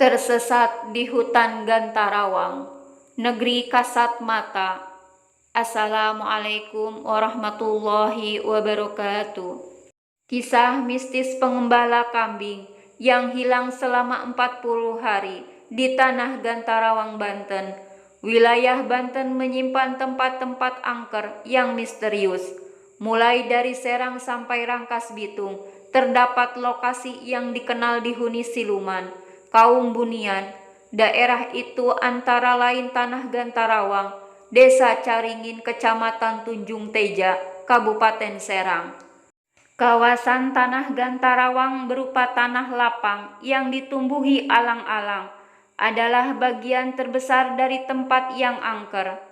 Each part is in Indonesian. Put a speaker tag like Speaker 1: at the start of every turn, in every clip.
Speaker 1: Tersesat di hutan Gantarawang, negeri kasat mata. Assalamualaikum warahmatullahi wabarakatuh. Kisah mistis pengembala kambing yang hilang selama 40 hari di tanah Gantarawang, Banten. Wilayah Banten menyimpan tempat-tempat angker yang misterius. Mulai dari Serang sampai Rangkas Bitung, terdapat lokasi yang dikenal dihuni siluman, kaum Bunian. Daerah itu antara lain Tanah Gantarawang, Desa Caringin, Kecamatan Tunjung Teja, Kabupaten Serang. Kawasan Tanah Gantarawang berupa tanah lapang yang ditumbuhi alang-alang, adalah bagian terbesar dari tempat yang angker.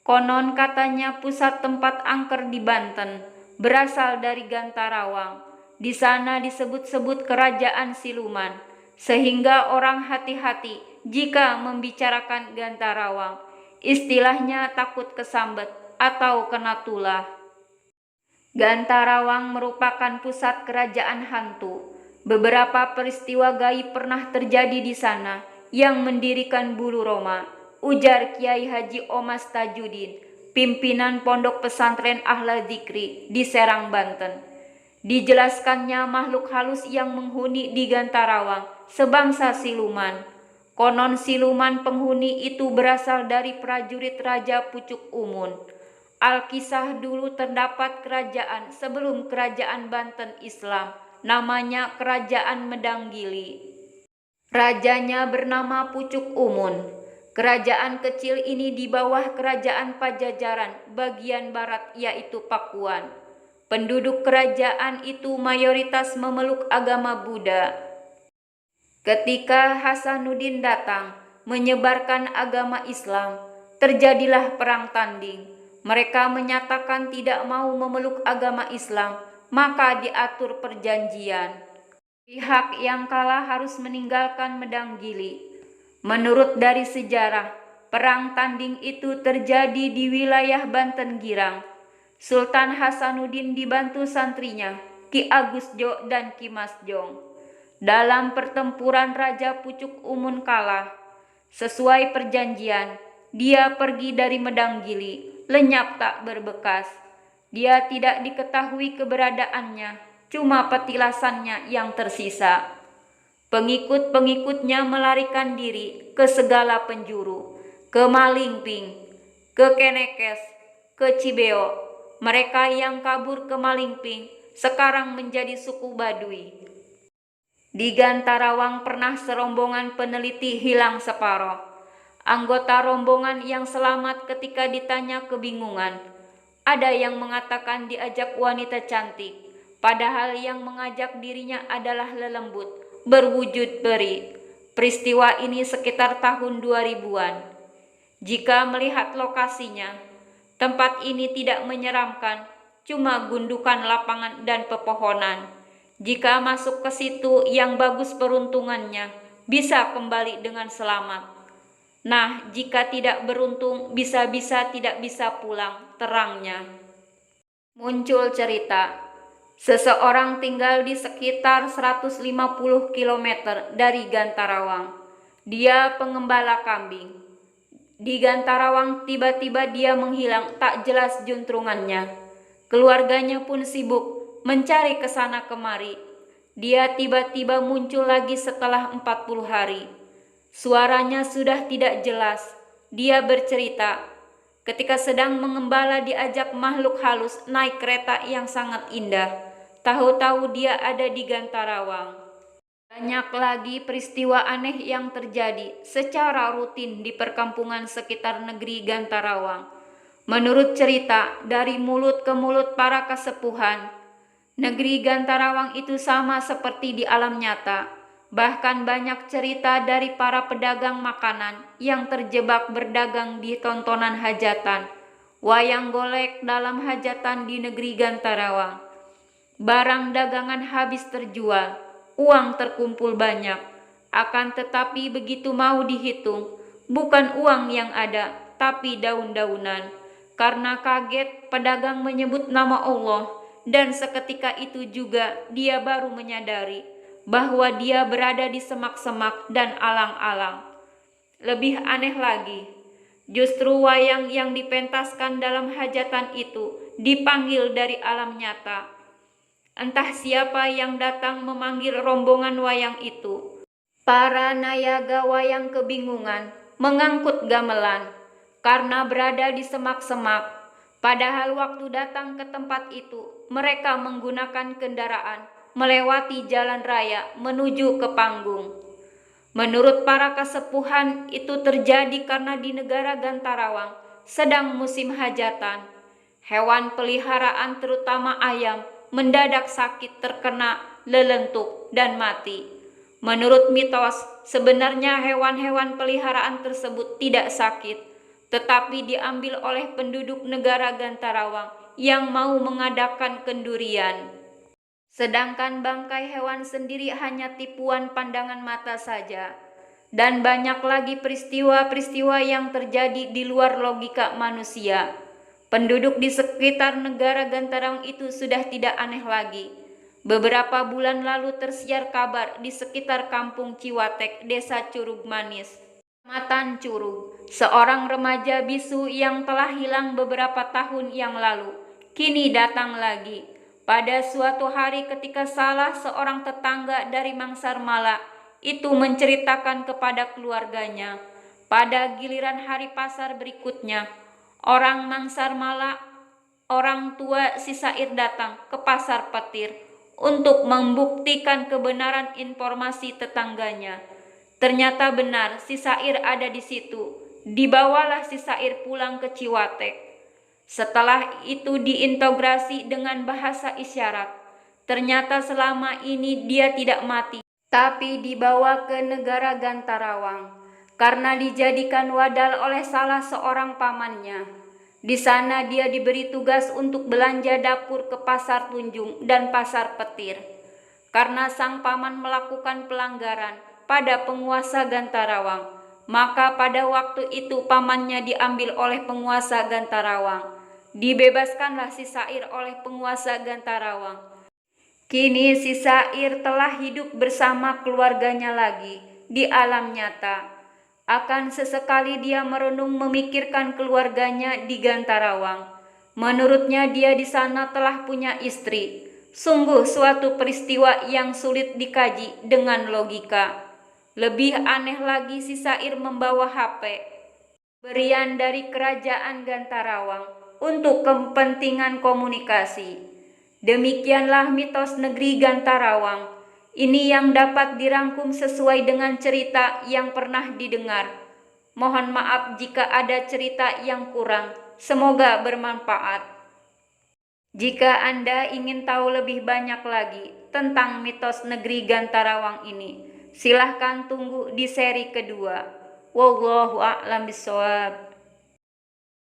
Speaker 1: Konon katanya pusat tempat angker di Banten berasal dari Gantarawang. Di sana disebut-sebut kerajaan siluman, sehingga orang hati-hati jika membicarakan Gantarawang. Istilahnya takut kesambet atau kena tulah. Gantarawang merupakan pusat kerajaan hantu. Beberapa peristiwa gaib pernah terjadi di sana yang mendirikan bulu Roma, ujar Kiai Haji Omas Tajudin, pimpinan Pondok Pesantren Ahla Dzikri di Serang, Banten. Dijelaskannya makhluk halus yang menghuni di Gantarawang sebangsa siluman. Konon siluman penghuni itu berasal dari prajurit Raja Pucuk Umun. Alkisah dulu terdapat kerajaan sebelum kerajaan Banten Islam, namanya Kerajaan Medanggili. Rajanya bernama Pucuk Umun. Kerajaan kecil ini di bawah kerajaan Pajajaran bagian barat, yaitu Pakuan. Penduduk kerajaan itu mayoritas memeluk agama Buddha. Ketika Hasanuddin datang menyebarkan agama Islam, terjadilah perang tanding. Mereka menyatakan tidak mau memeluk agama Islam, maka diatur perjanjian. Pihak yang kalah harus meninggalkan Medanggili. Menurut dari sejarah, perang tanding itu terjadi di wilayah Banten Girang. Sultan Hasanuddin dibantu santrinya Ki Agus Jo dan Ki Mas Jong. Dalam pertempuran Raja Pucuk Umun kalah. Sesuai perjanjian, dia pergi dari Medanggili, lenyap tak berbekas. Dia tidak diketahui keberadaannya, cuma petilasannya yang tersisa. Pengikut-pengikutnya melarikan diri ke segala penjuru, ke Malingping, ke Kenekes, ke Cibeo. Mereka yang kabur ke Malingping sekarang menjadi suku Baduy. Di Gantarawang pernah serombongan peneliti hilang separoh. Anggota rombongan yang selamat ketika ditanya kebingungan. Ada yang mengatakan diajak wanita cantik, padahal yang mengajak dirinya adalah lelembut, berwujud peri. Peristiwa ini sekitar tahun 2000-an. Jika melihat lokasinya, tempat ini tidak menyeramkan, cuma gundukan lapangan dan pepohonan. Jika masuk ke situ yang bagus peruntungannya, bisa kembali dengan selamat. Nah, jika tidak beruntung, bisa-bisa tidak bisa pulang, terangnya. Muncul cerita, seseorang tinggal di sekitar 150 km dari Gantarawang. Dia pengembala kambing. Di Gantarawang tiba-tiba dia menghilang, tak jelas juntrungannya. Keluarganya pun sibuk mencari ke sana kemari. Dia tiba-tiba muncul lagi setelah 40 hari. Suaranya sudah tidak jelas. Dia bercerita, ketika sedang mengembala diajak makhluk halus naik kereta yang sangat indah. Tahu-tahu dia ada di Gantarawang. Banyak lagi peristiwa aneh yang terjadi secara rutin di perkampungan sekitar negeri Gantarawang. Menurut cerita dari mulut ke mulut para kesepuhan, negeri Gantarawang itu sama seperti di alam nyata. Bahkan banyak cerita dari para pedagang makanan yang terjebak berdagang di tontonan hajatan, wayang golek dalam hajatan di negeri Gantarawang. Barang dagangan habis terjual, uang terkumpul banyak, akan tetapi begitu mau dihitung, bukan uang yang ada, tapi daun-daunan. Karena kaget, pedagang menyebut nama Allah, dan seketika itu juga dia baru menyadari bahwa dia berada di semak-semak dan alang-alang. Lebih aneh lagi, justru wayang yang dipentaskan dalam hajatan itu dipanggil dari alam nyata. Entah siapa yang datang memanggil rombongan wayang itu. Para nayaga wayang kebingungan mengangkut gamelan karena berada di semak-semak. Padahal waktu datang ke tempat itu, mereka menggunakan kendaraan melewati jalan raya menuju ke panggung. Menurut para kasepuhan, itu terjadi karena di negara Gantarawang sedang musim hajatan. Hewan peliharaan terutama ayam mendadak sakit terkena lelentuk dan mati. Menurut mitos, sebenarnya hewan-hewan peliharaan tersebut tidak sakit, tetapi diambil oleh penduduk negara Gantarawang yang mau mengadakan kendurian. Sedangkan bangkai hewan sendiri hanya tipuan pandangan mata saja. Dan banyak lagi peristiwa-peristiwa yang terjadi di luar logika manusia. Penduduk di sekitar negara Gantarawang itu sudah tidak aneh lagi. Beberapa bulan lalu tersiar kabar di sekitar kampung Ciwatek, desa Curug Manis, Kecamatan Curug, seorang remaja bisu yang telah hilang beberapa tahun yang lalu, kini datang lagi. Pada suatu hari ketika salah seorang tetangga dari Mangsar Mala itu menceritakan kepada keluarganya, pada giliran hari pasar berikutnya, orang Mangsar Mala, orang tua si Sair datang ke pasar Petir untuk membuktikan kebenaran informasi tetangganya. Ternyata benar si Sair ada di situ. Dibawalah si Sair pulang ke Ciwatek. Setelah itu diintegrasi dengan bahasa isyarat. Ternyata selama ini dia tidak mati, tapi dibawa ke negara Gantarawang karena dijadikan wadal oleh salah seorang pamannya. Di sana dia diberi tugas untuk belanja dapur ke Pasar Tunjung dan Pasar Petir. Karena sang paman melakukan pelanggaran pada penguasa Gantarawang, maka pada waktu itu pamannya diambil oleh penguasa Gantarawang. Dibebaskanlah si Sair oleh penguasa Gantarawang. Kini si Sair telah hidup bersama keluarganya lagi di alam nyata. Akan sesekali dia merenung memikirkan keluarganya di Gantarawang. Menurutnya dia di sana telah punya istri. Sungguh suatu peristiwa yang sulit dikaji dengan logika. Lebih aneh lagi si Sair membawa HP berian dari kerajaan Gantarawang untuk kepentingan komunikasi. Demikianlah mitos negeri Gantarawang. Ini yang dapat dirangkum sesuai dengan cerita yang pernah didengar. Mohon maaf jika ada cerita yang kurang. Semoga bermanfaat. Jika Anda ingin tahu lebih banyak lagi tentang mitos negeri Gantarawang ini, silahkan tunggu di seri kedua. Wallahu a'lam bishawab.